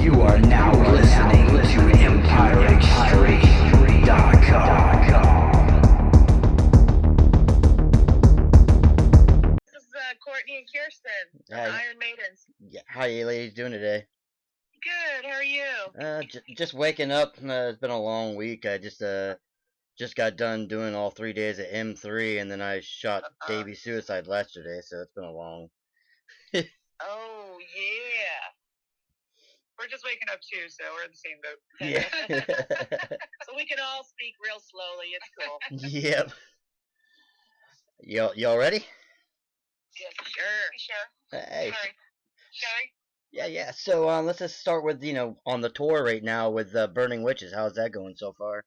You are now listening to EmpireExtreme.com. This is Courtney and Kirsten from Hi, Iron Maidens. yeah, how you ladies doing today? Good, how are you? Just waking up. It's been a long week. I just got done doing all 3 days at M3, and then I shot Davey Suicide yesterday, so it's been a long. Oh, yeah. We're just waking up too, so we're in the same boat. Yeah. So we can all speak real slowly. It's cool. Yep. Y'all ready? Yes, sure. Sure. Hey. Sure. Yeah. So let's just start with on the tour right now with Burning Witches. How's that going so far?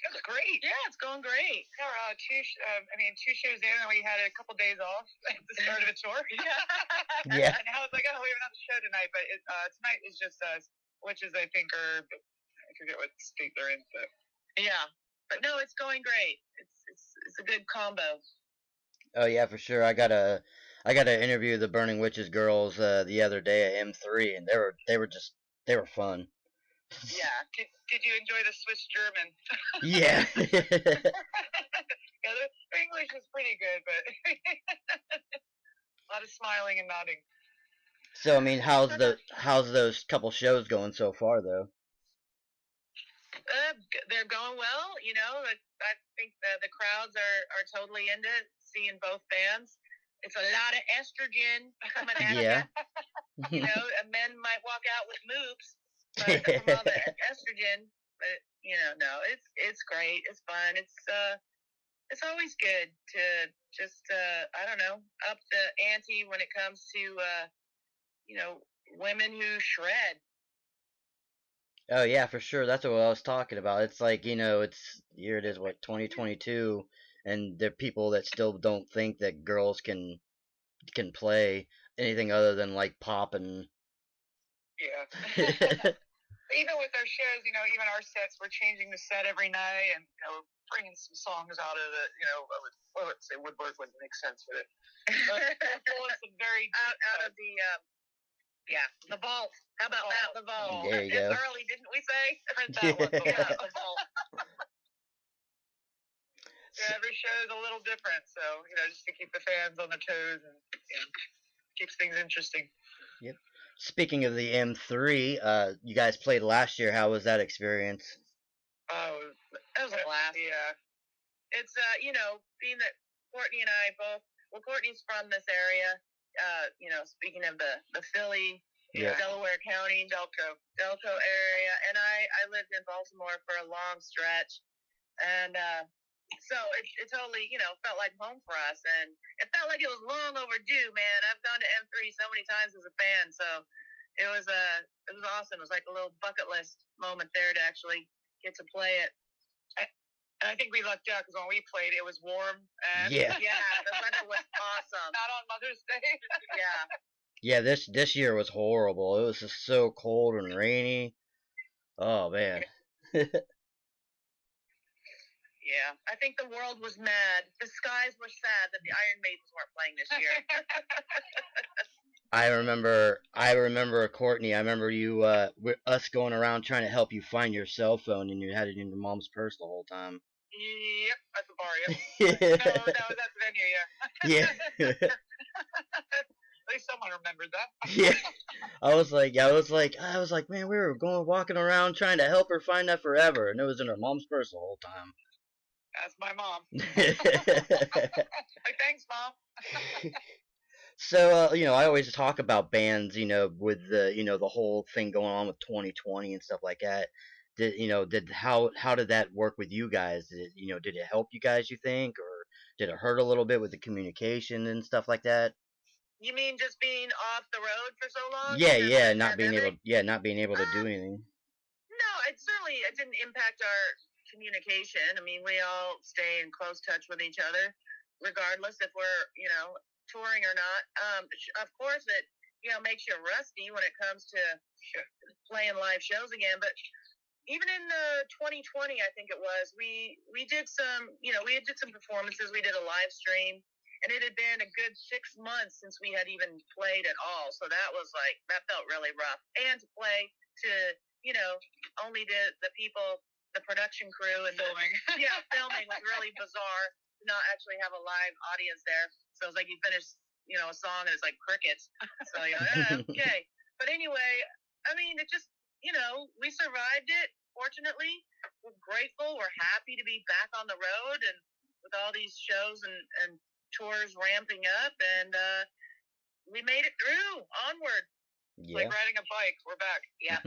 It's great. Yeah, it's going great. Yeah, we're two shows in, and we had a couple days off at the start of the tour. Yeah. And I was like, oh, we have another show tonight, but tonight is just us, which is I think I forget what state they're in, but yeah. But no, it's going great. It's a good combo. Oh yeah, for sure. I got to interview the Burning Witches girls the other day at M3, and they were fun. Yeah. Did you enjoy the Swiss German? Yeah. Yeah, their English is pretty good, but a lot of smiling and nodding. So I mean, how's those couple shows going so far though? They're going well. You know, I think the crowds are totally into it, seeing both bands. It's a lot of estrogen coming at Yeah. you. You know, men might walk out with moves, but from all the estrogen. But no, it's great. It's fun. It's always good to just I don't know, up the ante when it comes to women who shred. Oh yeah, for sure. That's what I was talking about. It's like, it's here it is, what, 2022, and there are people that still don't think that girls can play anything other than like pop and Yeah. Even with our shows, even our sets, we're changing the set every night and bringing some songs out of the, let's say woodwork wouldn't make sense with it. But we're pulling some very out of the the vault. How about that? The vault. There you go. It's early, didn't we say? That one. Yeah, the vault. Yeah, every show is a little different, so just to keep the fans on their toes and keeps things interesting. Yep. Speaking of the M3, you guys played last year. How was that experience? Oh, that was a blast. Yeah. It's, being that Courtney and I both, Courtney's from this area, speaking of the Philly, Delaware County, Delco area, and I lived in Baltimore for a long stretch, and so it totally, felt like home for us, and it felt like it was long overdue, man. I've gone to M3 so many times as a fan, so it was awesome. It was like a little bucket list moment there to actually get to play it. And I think we lucked out because when we played, it was warm. And Yeah. Yeah, the weather was awesome. Not on Mother's Day. Yeah. Yeah, this year was horrible. It was just so cold and rainy. Oh man. Yeah, I think the world was mad. The skies were sad that the Iron Maidens weren't playing this year. I remember Courtney. I remember you, us going around trying to help you find your cell phone, and you had it in your mom's purse the whole time. Yep, at the bar. Yep. No, that was at the venue. Yeah. Yeah. At least someone remembered that. Yeah. I was like, man, we were walking around trying to help her find that forever, and it was in her mom's purse the whole time. That's my mom. Hey, thanks, Mom. So, I always talk about bands, with the whole thing going on with 2020 and stuff like that. How did that work with you guys? Did it help you guys, you think, or did it hurt a little bit with the communication and stuff like that? You mean just being off the road for so long? Yeah, not being able to do anything. No, it didn't impact our communication. I mean, we all stay in close touch with each other, regardless if we're, touring or not. Of course, it, makes you rusty when it comes to playing live shows again. But even in 2020, I think it was, we did some, we did some performances. We did a live stream, and it had been a good 6 months since we had even played at all. So that felt really rough. And to play to, only the people, the production crew and Filming. filming was really bizarre to not actually have a live audience there. So it's like you finish, a song and it's like crickets. So you're like, okay. But anyway, I mean, it just, we survived it. Fortunately, we're grateful. We're happy to be back on the road and with all these shows and tours ramping up, and we made it through. Onward. Yeah. Like riding a bike. We're back. Yeah.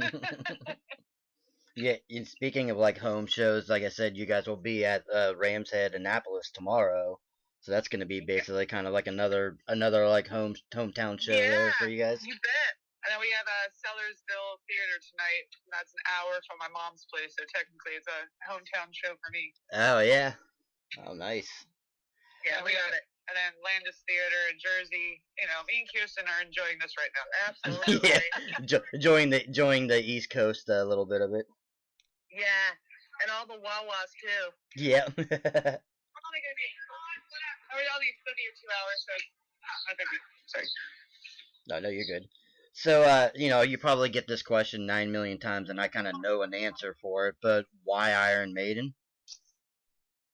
Yeah, and speaking of like home shows, like I said, you guys will be at Rams Head, Annapolis tomorrow, so that's going to be basically kind of like another like hometown show there for you guys. You bet. And then we have Sellersville Theater tonight. That's an hour from my mom's place, so technically it's a hometown show for me. Oh yeah. Oh nice. Yeah, we got it. And then Landis Theater in Jersey. Me and Kirsten are enjoying this right now. Absolutely. Yeah, enjoying the East Coast a little bit of it. Yeah, and all the Wawas too. Yeah. We're only gonna be we're only 30 or 2 hours, so I think sorry. No, you're good. So, you probably get this question 9 million times, and I kind of know an answer for it, but why Iron Maiden?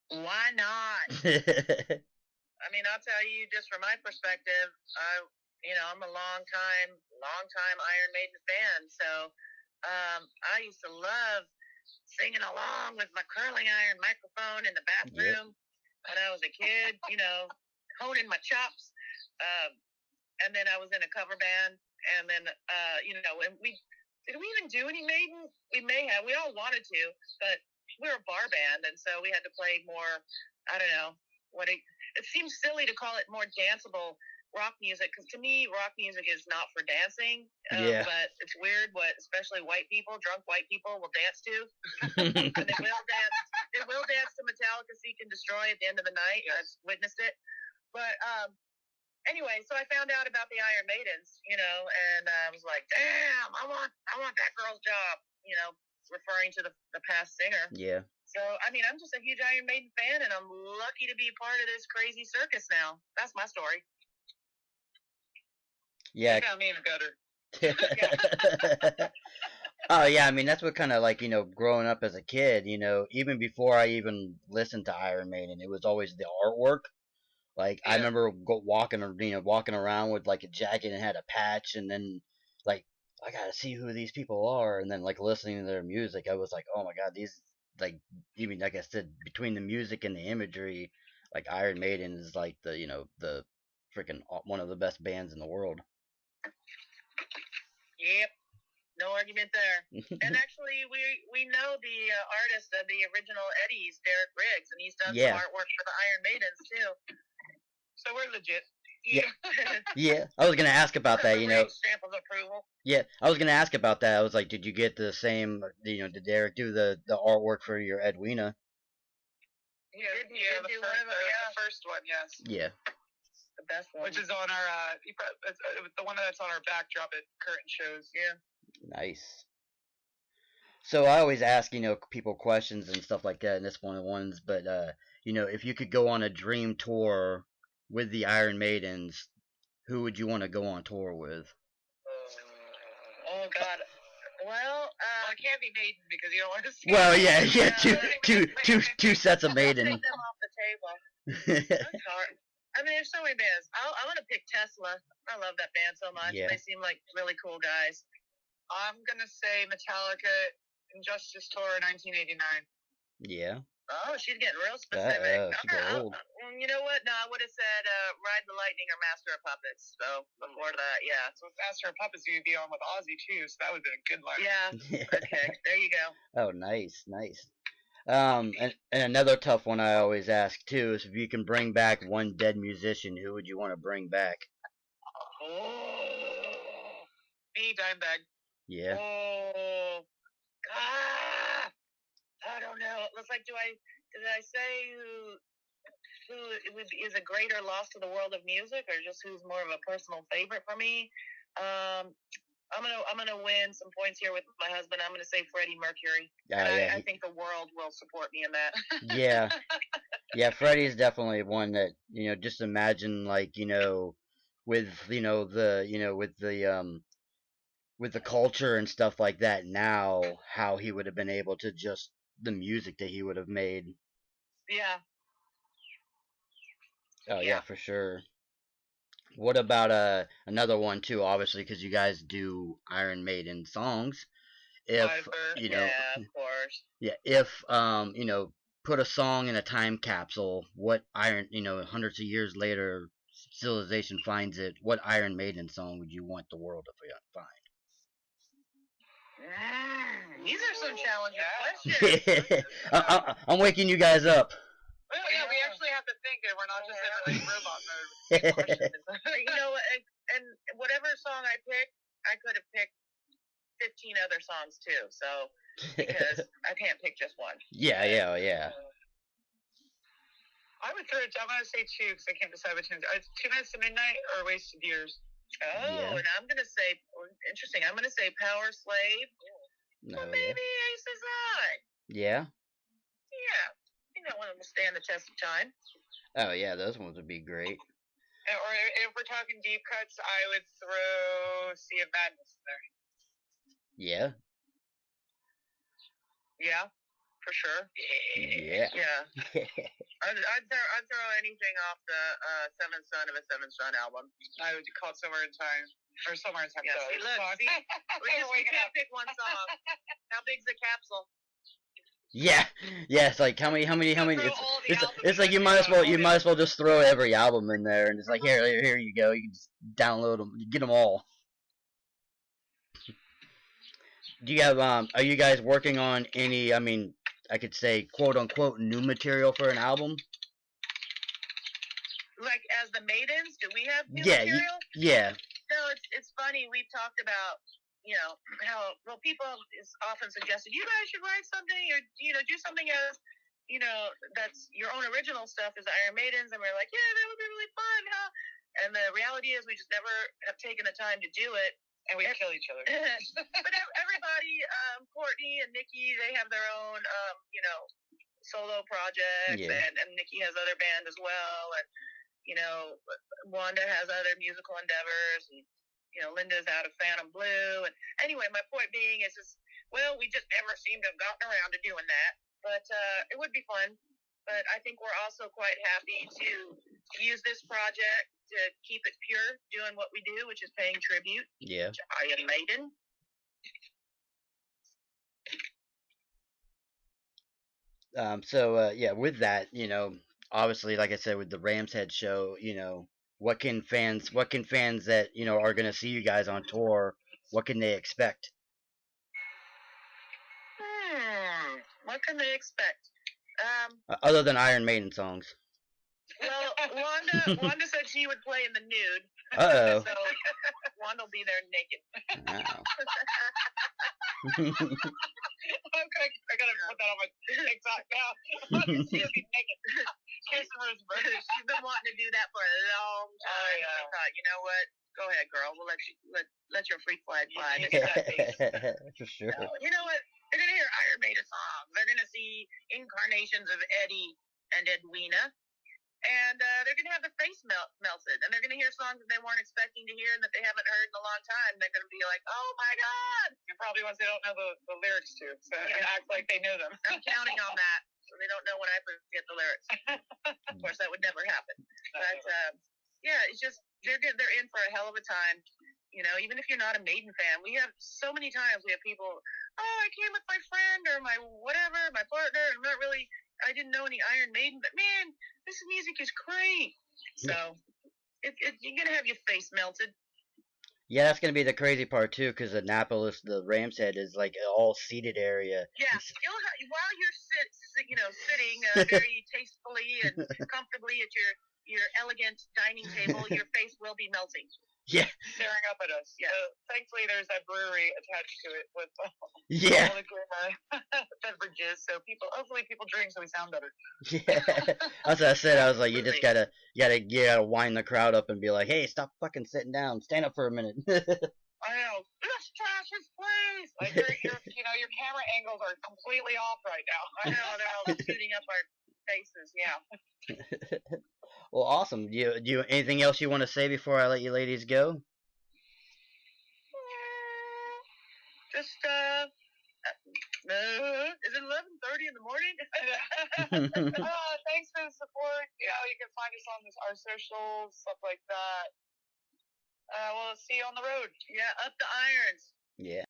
Why not? I mean, I'll tell you, just from my perspective, I'm a long time Iron Maiden fan. So, I used to love singing along with my curling iron microphone in the bathroom when I was a kid. Honing my chops. And then I was in a cover band, and then and did we even do any Maiden? We may have. We all wanted to, but we were a bar band, and so we had to play more. I don't know it seems silly to call it more danceable rock music, because to me rock music is not for dancing. But it's weird what especially drunk white people will dance to. And they will dance to Metallica Seek and Destroy at the end of the night. I've witnessed it. But anyway, so I found out about the Iron Maidens, and I was like, damn, I want that girl's job, referring to the past singer. Yeah. So, I mean, I'm just a huge Iron Maiden fan, and I'm lucky to be a part of this crazy circus now. That's my story. Yeah. You found me in the gutter. Oh, yeah, I mean, that's what kind of like, growing up as a kid, even before I even listened to Iron Maiden, it was always the artwork. Like, I remember walking around with like a jacket and had a patch, and then like, I gotta see who these people are, and then like listening to their music, I was like, oh my god, these, like, even like I said, between the music and the imagery, like Iron Maiden is like the freaking one of the best bands in the world. Yep, no argument there. And actually, we know the artist of the original Eddie's, Derek Riggs, and he's done some artwork for the Iron Maidens too. So we're legit. Yeah. Yeah, I was gonna ask about that. Stamp of approval. Yeah, I was gonna ask about that. I was like, did you get the same? Did Derek do the artwork for your Edwina? Yeah, the first one, yes. Yeah. The best one. Which is on our the one that's on our backdrop at current shows. Yeah. Nice. So I always ask, people questions and stuff like that, and this one of the ones. But if you could go on a dream tour with the Iron Maidens, who would you want to go on tour with? Oh God. Well, it can't be Maiden because you don't want to see. Well, yeah, two sets of Maiden. Take them off the table. That's hard. I mean, there's so many bands. I want to pick Tesla. I love that band so much. Yeah. They seem like really cool guys. I'm gonna say Metallica Injustice Tour 1989. Yeah. Oh, she's getting real specific. She got old. You know what? No, I would have said Ride the Lightning or Master of Puppets. So before that, yeah. So with Master of Puppets, you'd be on with Ozzy too. So that would have been a good line. Yeah. Okay. There you go. Oh, nice. And another tough one I always ask too is if you can bring back one dead musician, who would you want to bring back? Oh, me, Dimebag. Yeah. Oh, God. I don't know. It looks like did I say who is a greater loss to the world of music, or just who's more of a personal favorite for me? I'm gonna win some points here with my husband. I'm gonna say Freddie Mercury. I think the world will support me in that. Yeah. Yeah, Freddie is definitely one that just imagine like with with the culture and stuff like that now, how he would have been able to just the music that he would have made. Yeah. Oh yeah, Yeah. for sure. What about another one too? Obviously, because you guys do Iron Maiden songs. If Fiverr. Yeah, of course. yeah, if put a song in a time capsule, what hundreds of years later, civilization finds it. What Iron Maiden song would you want the world to find? These are some challenging Yeah. questions. I'm waking you guys up. Well, yeah, we actually have to think, and we're not just in like robot mode. You know, and whatever song I pick, I could have picked 15 other songs too. So because I can't pick just one. Yeah. I would throw it. I'm gonna say two because I can't decide between 2 Minutes to Midnight or Wasted Years. Oh, Yeah. and I'm gonna say interesting. I'm gonna say Power Slave. No, Or maybe Aces High. yeah. Yeah, I think that one will stand the test of time. Oh yeah, those ones would be great. Or if we're talking deep cuts, I would throw Sea of Madness in there. Yeah. Yeah, for sure. Yeah. Yeah. I'd throw anything off the Seventh Son of a Seventh Son album. I would call it Somewhere in Time. Or Somewhere in Time. Yeah, see, look, we can't pick one song. How big's the capsule? Yeah, it's like how many? Throw all the It's like you might as well just throw every album in there, and it's like here you go. You can just download them, get them all. Do you have Are you guys working on any? I mean, I could say quote unquote new material for an album. Like as the Maidens, do we have new Yeah, material? yeah. No, it's funny. We've talked about how people is often suggested you guys should write something or do something as that's your own original stuff as Iron Maidens, and we're like, yeah, that would be really fun, huh? And the reality is we just never have taken the time to do it, and we kill each other. But everybody, Courtney and Nikki, they have their own solo projects, Yeah. and Nikki has other band as well, and Wanda has other musical endeavors, and Linda's out of Phantom Blue. And anyway, my point being is we just never seem to have gotten around to doing that. But it would be fun. But I think we're also quite happy to use this project to keep it pure, doing what we do, which is paying tribute to Iron Maiden. With that, obviously, like I said, with the Rams Head show, what can fans that are gonna see you guys on tour, what can they expect? What can they expect? Other than Iron Maiden songs. Well, Wanda said she would play in the nude. Uh-oh. So Wanda will be there naked. Wow. I gotta put that on my TikTok now. She's naked. She's been wanting to do that for a long time. Yeah. I thought, you know what? Go ahead, girl. We'll let your freak flag fly. For sure. So, you know what? They're gonna hear Iron Maiden songs. They're gonna see incarnations of Eddie and Edwina. And they're going to have their face melted. And they're going to hear songs that they weren't expecting to hear and that they haven't heard in a long time. They're going to be like, oh, my God. And probably ones they don't know the lyrics to. So and act like they know them. I'm counting on that. So they don't know when I forget the lyrics. Of course, that would never happen. But, it's just they're in for a hell of a time. Even if you're not a Maiden fan, we have so many times we have people, oh, I came with my friend or my whatever, my partner, and I didn't know any Iron Maiden, but man, this music is great. So you're gonna have your face melted. Yeah, that's gonna be the crazy part too, because Annapolis, the Rams Head, is like an all seated area. Yeah, while you're sitting very tastefully and comfortably at your elegant dining table, your face will be melting. Yeah. Staring up at us. Yeah. Thankfully, there's that brewery attached to it with all the beverages, so hopefully people drink so we sound better. Yeah. That's what I said. I was like, you just gotta wind the crowd up and be like, hey, stop fucking sitting down, stand up for a minute. I know. This trash is place. Like your camera angles are completely off right now. I know they're all shooting up our faces. Yeah. Well, awesome. Do you anything else you want to say before I let you ladies go? Just is it 11:30 in the morning? Thanks for the support. You can find us on our socials, stuff like that. We'll see you on the road. Yeah, up the irons. Yeah.